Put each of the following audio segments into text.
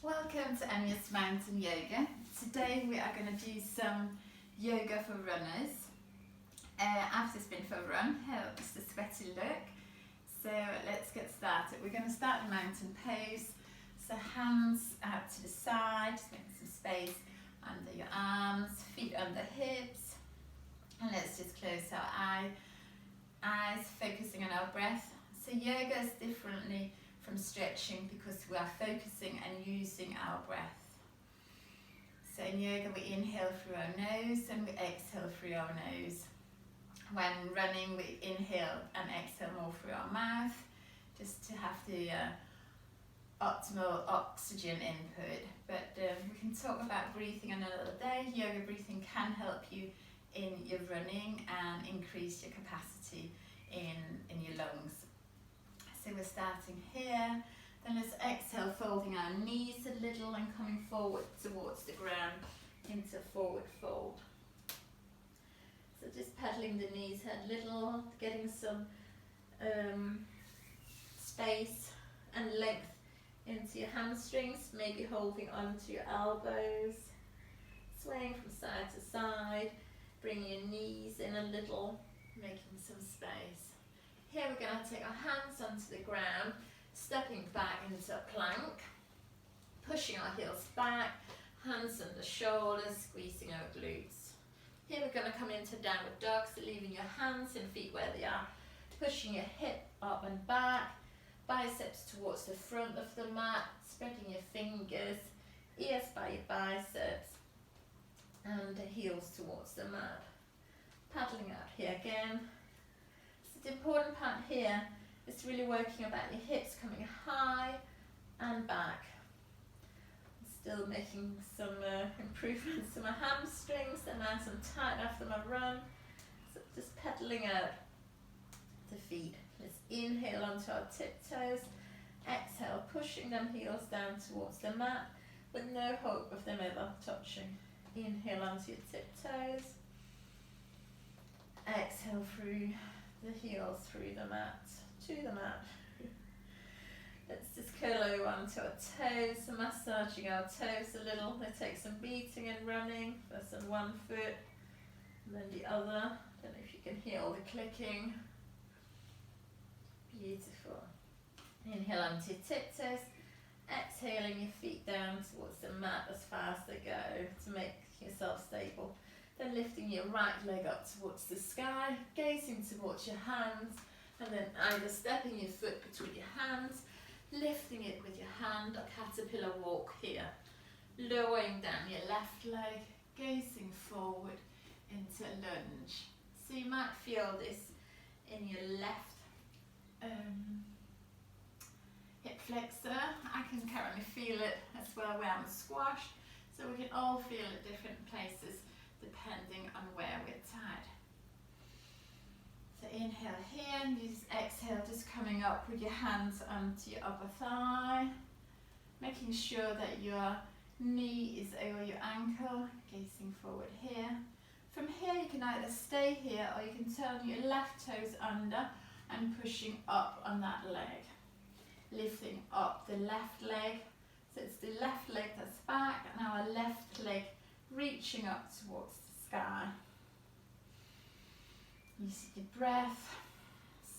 Welcome to Emia's Mountain Yoga. Today we are going to do some yoga for runners. I've just been for a run, helps the sweaty look. So let's get started. We're going to start the mountain pose. So hands out to the side, just making some space under your arms, feet under hips. And let's just close our eyes, focusing on our breath. So yoga is differently from stretching because we are focusing and using our breath. So in yoga we inhale through our nose and we exhale through our nose. When running we inhale and exhale more through our mouth just to have the optimal oxygen input. But we can talk about breathing another day. Yoga breathing can help you in your running and increase your capacity in your lungs. So we're starting here, then let's exhale, folding our knees a little and coming forward towards the ground into forward fold. So just pedaling the knees a little, getting some space and length into your hamstrings, maybe holding onto your elbows, swaying from side to side, bringing your knees in a little, making some space. Here we're going to take our hands onto the ground, stepping back into a plank, pushing our heels back, hands under shoulders, squeezing our glutes. Here we're going to come into downward dog, so leaving your hands and feet where they are, pushing your hip up and back, biceps towards the front of the mat, spreading your fingers, ears by your biceps, and the heels towards the mat. Paddling out here again. The important part here is really working about your hips coming high and back. Still making some improvements to my hamstrings. They're nice and tight after my run. So just pedaling out the feet. Let's inhale onto our tiptoes. Exhale, pushing them heels down towards the mat with no hope of them ever touching. Inhale onto your tiptoes. Exhale through the heels through the mat, to the mat. Let's just curl over onto our toes, so massaging our toes a little. They take some beating and running. First on one foot, and then the other. Don't know if you can hear all the clicking. Beautiful. Inhale onto your tiptoes. Exhaling your feet down towards the mat as far as they go to make yourself stable. Then lifting your right leg up towards the sky, gazing towards your hands, and then either stepping your foot between your hands, lifting it with your hand, a caterpillar walk here. Lowering down your left leg, gazing forward into lunge. So you might feel this in your left hip flexor. I can currently feel it as well where I'm squashed, so we can all feel it different places depending on where we're tied. So inhale here and use exhale, just coming up with your hands onto your upper thigh, making sure that your knee is over your ankle, gazing forward here. From here you can either stay here or you can turn your left toes under and pushing up on that leg. Lifting up the left leg, so it's the left leg that's back and our left leg reaching up towards the sky. Using your breath,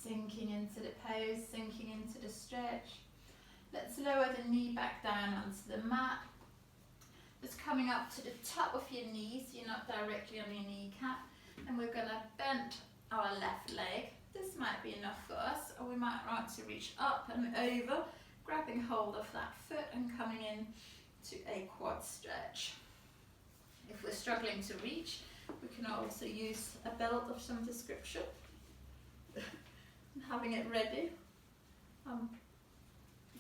sinking into the pose, sinking into the stretch. Let's lower the knee back down onto the mat. Just coming up to the top of your knees, you're not directly on your kneecap. And we're going to bend our left leg. This might be enough for us, or we might want to reach up and over, grabbing hold of that foot and coming in to a quad stretch. If we're struggling to reach, we can also use a belt of some description. Having it ready. I'm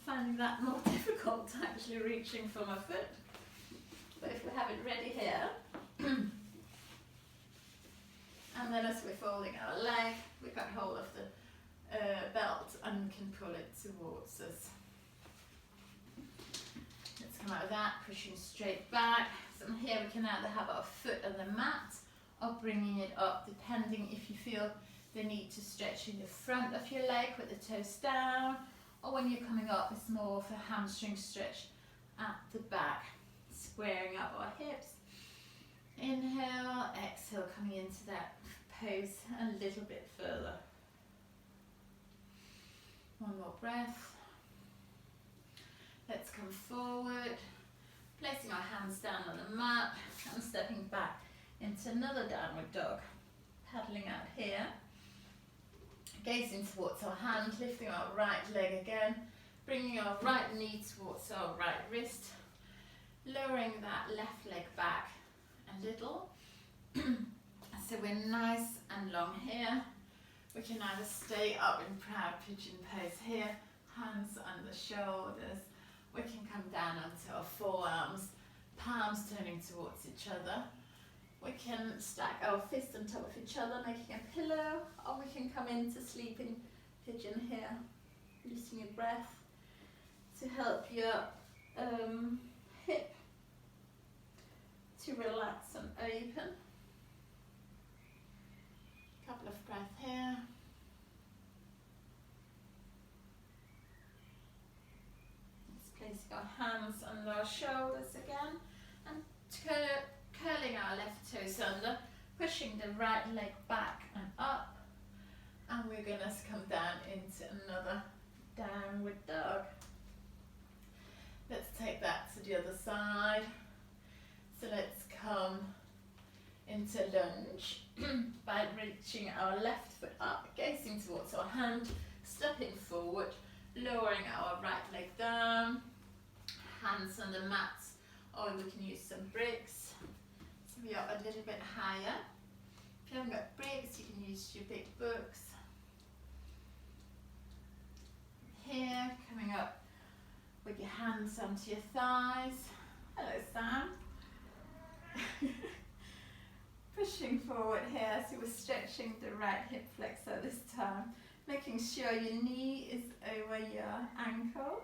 finding that more difficult, actually reaching for my foot. But if we have it ready here, and then as we're folding our leg, we got hold of the belt and can pull it towards us. Let's come out of that, pushing straight back. So here we can either have our foot on the mat or bringing it up, depending if you feel the need to stretch in the front of your leg with the toes down, or when you're coming up, it's more of a hamstring stretch at the back, squaring up our hips. Inhale, exhale, coming into that pose a little bit further. One more breath. Let's come forward, placing our hands down on the mat and stepping back into another downward dog. Paddling out here, gazing towards our hand, lifting our right leg again, bringing our right knee towards our right wrist, lowering that left leg back a little. So we're nice and long here. We can either stay up in proud pigeon pose here, hands under shoulders. We can come down onto our forearms, palms turning towards each other. We can stack our fists on top of each other, making a pillow, or we can come into sleeping pigeon here, using your breath to help your hip to relax and open. Couple of breaths here. Just placing our hands under our shoulders again and curling our left toes under, pushing the right leg back and up, and we're going to come down into another downward dog. Let's take that to the other side. So let's come into lunge by reaching our left foot up, gazing towards our hand, stepping forward, lowering our right leg down, hands on the mats, or we can use some bricks. So we are a little bit higher. If you haven't got bricks, you can use your big books. Here, coming up with your hands onto your thighs. Hello, Sam. Pushing forward here, so we're stretching the right hip flexor this time, making sure your knee is over your ankle.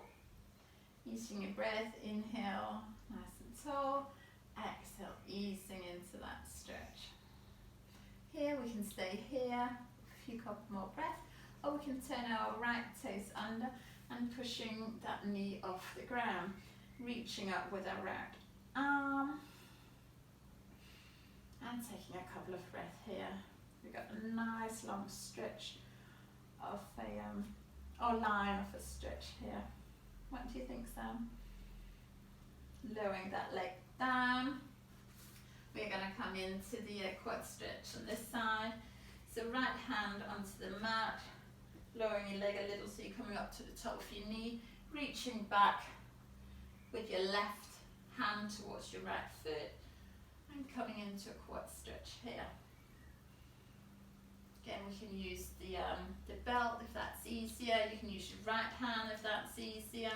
Using your breath, inhale, nice and tall, exhale, easing into that stretch. Here we can stay here, a few couple more breaths, or we can turn our right toes under and pushing that knee off the ground, reaching up with our right arm. And taking a couple of breaths here. We've got a nice long stretch of or line of a stretch here. What do you think, Sam? Lowering that leg down. We're going to come into the quad stretch on this side. So right hand onto the mat, lowering your leg a little so you're coming up to the top of your knee, reaching back with your left hand towards your right foot, and coming into a quad stretch here. Again, we can use the belt if that's easier. You can use your right hand if that's easier.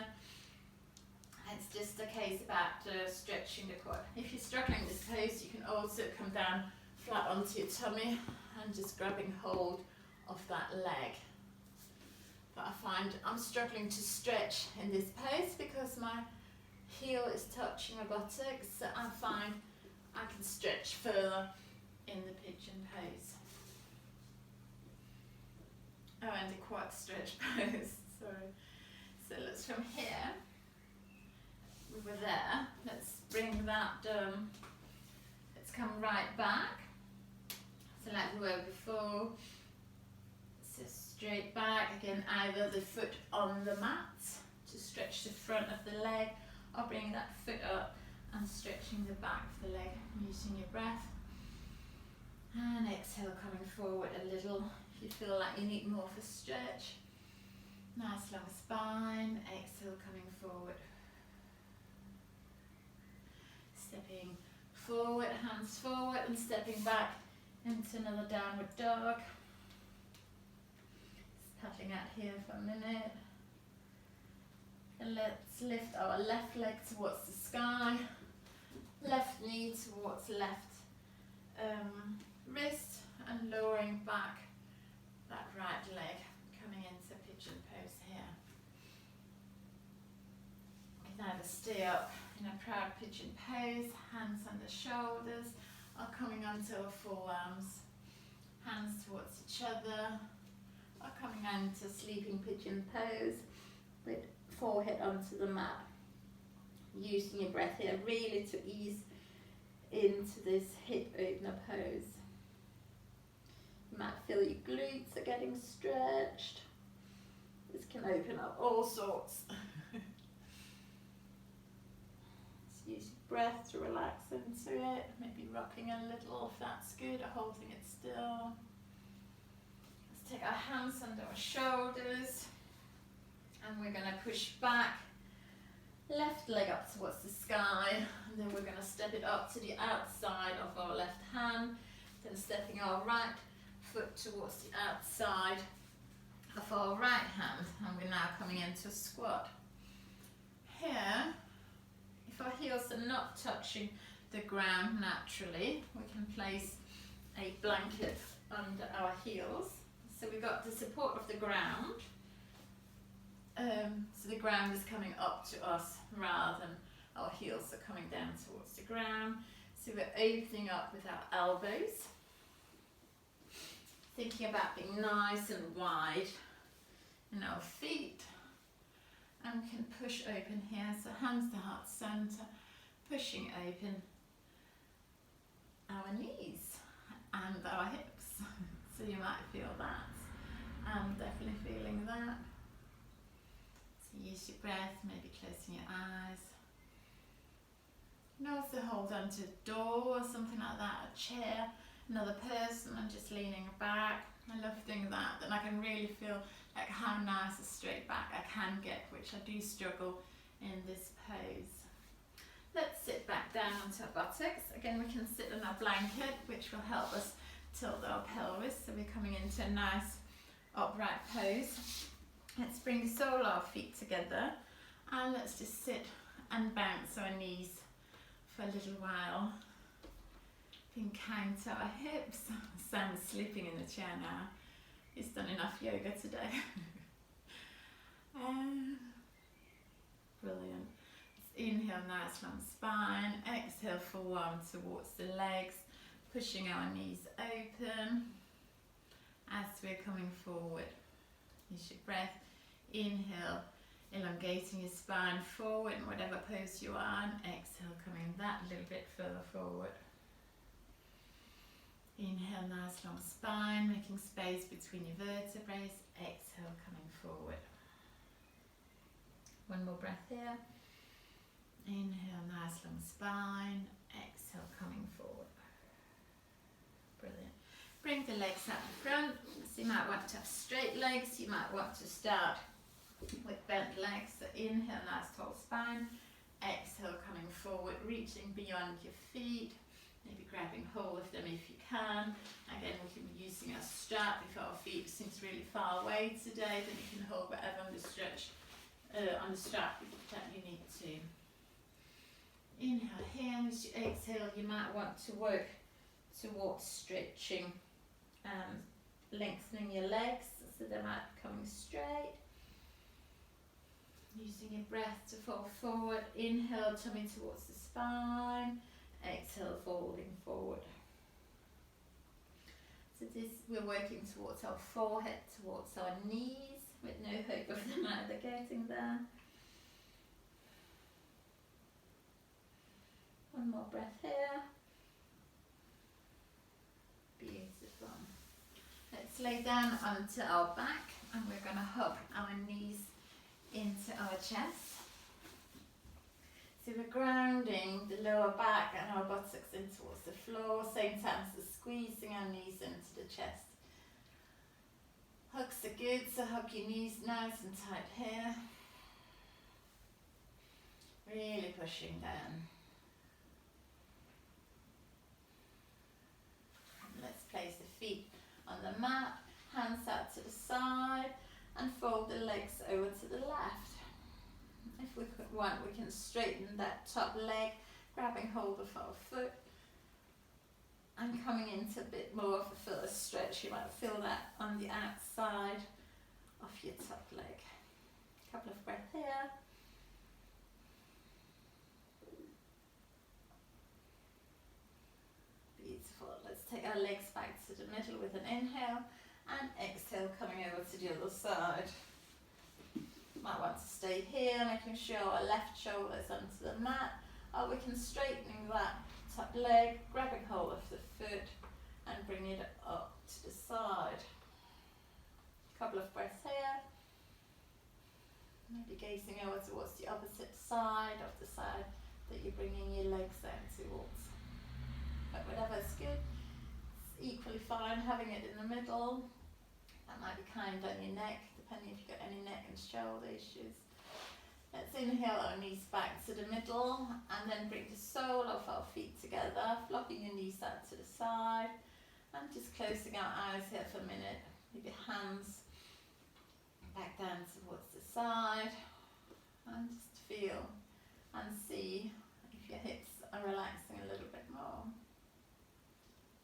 It's just a case about stretching the quad. If you're struggling with this pose, you can also come down flat onto your tummy and just grabbing hold of that leg. But I find I'm struggling to stretch in this pose because my heel is touching my buttocks, so I find I can stretch further in the pigeon pose. Oh, and the quad stretch pose, sorry. So let's from here, we were there, let's bring that, let's come right back. So like we were before, so straight back, again either the foot on the mat to stretch the front of the leg, or bring that foot up and stretching the back of the leg using your breath. And exhale, coming forward a little if you feel like you need more of a stretch. Nice long spine, exhale, coming forward. Stepping forward, hands forward, and stepping back into another downward dog. Just paddling out here for a minute. And let's lift our left leg towards the sky, left knee towards left wrist, and lowering back that right leg, coming into pigeon pose here. You can either stay up in a proud pigeon pose, hands on the shoulders, or coming onto our forearms, hands towards each other, or coming into sleeping pigeon pose with forehead onto the mat. Using your breath here really to ease into this hip opener pose. You might feel your glutes are getting stretched. This can open up all sorts. Just use your breath to relax into it, maybe rocking a little if that's good, or holding it still. Let's take our hands under our shoulders and we're going to push back, left leg up towards the sky, and then we're going to step it up to the outside of our left hand, then stepping our right foot towards the outside of our right hand, and we're now coming into a squat. Here, if our heels are not touching the ground naturally, we can place a blanket under our heels, so we've got the support of the ground. So the ground is coming up to us rather than our heels are coming down towards the ground. So we're opening up with our elbows, thinking about being nice and wide in our feet, and we can push open here, so hands to heart center, pushing open our knees and our hips. So you might feel that. I'm definitely feeling that. Use your breath, maybe closing your eyes. You can also hold onto a door or something like that, a chair, another person, and just leaning back. I love doing that. Then I can really feel like how nice a straight back I can get, which I do struggle in this pose. Let's sit back down onto our buttocks. Again, we can sit on our blanket, which will help us tilt our pelvis, so we're coming into a nice upright pose. Let's bring the sole of our feet together and let's just sit and bounce our knees for a little while. Being kind to our hips. Sam's sleeping in the chair now. He's done enough yoga today. Brilliant. Let's inhale, nice long spine. Exhale, forearm towards the legs, pushing our knees open as we're coming forward. Use your breath. Inhale, elongating your spine forward in whatever pose you are, and exhale, coming that little bit further forward. Inhale, nice long spine, making space between your vertebrae. Exhale, coming forward. One more breath here. Inhale, nice long spine. Exhale, coming forward. Brilliant. Bring the legs out in front. So you might want to have straight legs. You might want to start with bent legs. So inhale, nice tall spine. Exhale, coming forward, reaching beyond your feet. Maybe grabbing hold of them if you can. Again, we can be using a strap if our feet seems really far away today. Then you can hold whatever on the stretch, on the strap that you need to. Inhale here, and as you exhale, you might want to work towards stretching, lengthening your legs so they might be coming straight. Using your breath to fall forward. Inhale, tummy towards the spine. Exhale, folding forward. So this, we're working towards our forehead, towards our knees, with no hope of them either getting there. One more breath here. Beautiful. Let's lay down onto our back, and we're going to hug our knees into our chest. So we're grounding the lower back and our buttocks in towards the floor, same time as squeezing our knees into the chest. Hugs are good, so hug your knees nice and tight here. Really pushing down. Let's place the feet on the mat, hands out to the side, and fold the legs over to the left. If we want, we can straighten that top leg, grabbing hold of our foot and coming into a bit more of a fuller stretch. You might feel that on the outside of your top leg. Couple of breaths here. Beautiful. Let's take our legs back to the middle with an inhale and exhale, coming over to the other side. might want to stay here, making sure our left shoulder is onto the mat, or we can straighten that top leg, grabbing hold of the foot and bring it up to the side. Couple of breaths here. Maybe gazing over towards the opposite side of the side that you're bringing your legs down towards. But whatever's good, it's equally fine having it in the middle. That might be kind on your neck, depending if you've got any neck and shoulder issues. Let's inhale our knees back to the middle and then bring the sole of our feet together, flopping your knees out to the side and just closing our eyes here for a minute with your hands back down towards the side and just feel and see if your hips are relaxing a little bit more.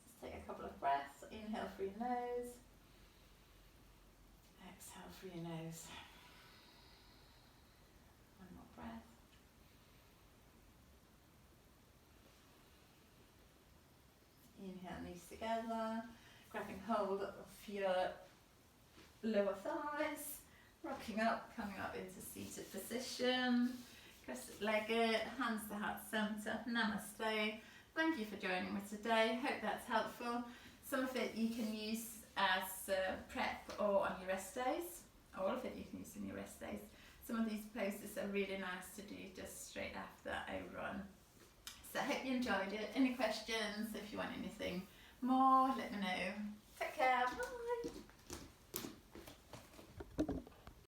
Just take a couple of breaths, inhale through your nose, exhale through your nose. One more breath. Inhale, knees together, grabbing hold of your lower thighs, rocking up, coming up into seated position, cross-legged, hands to heart center, namaste. Thank you for joining me today, hope that's helpful. Some of it you can use as prep or on your rest days, all of it you can use on your rest days. Some of these poses are really nice to do just straight after a run. So I hope you enjoyed it. Any questions, if you want anything more, let me know. Take care. Bye.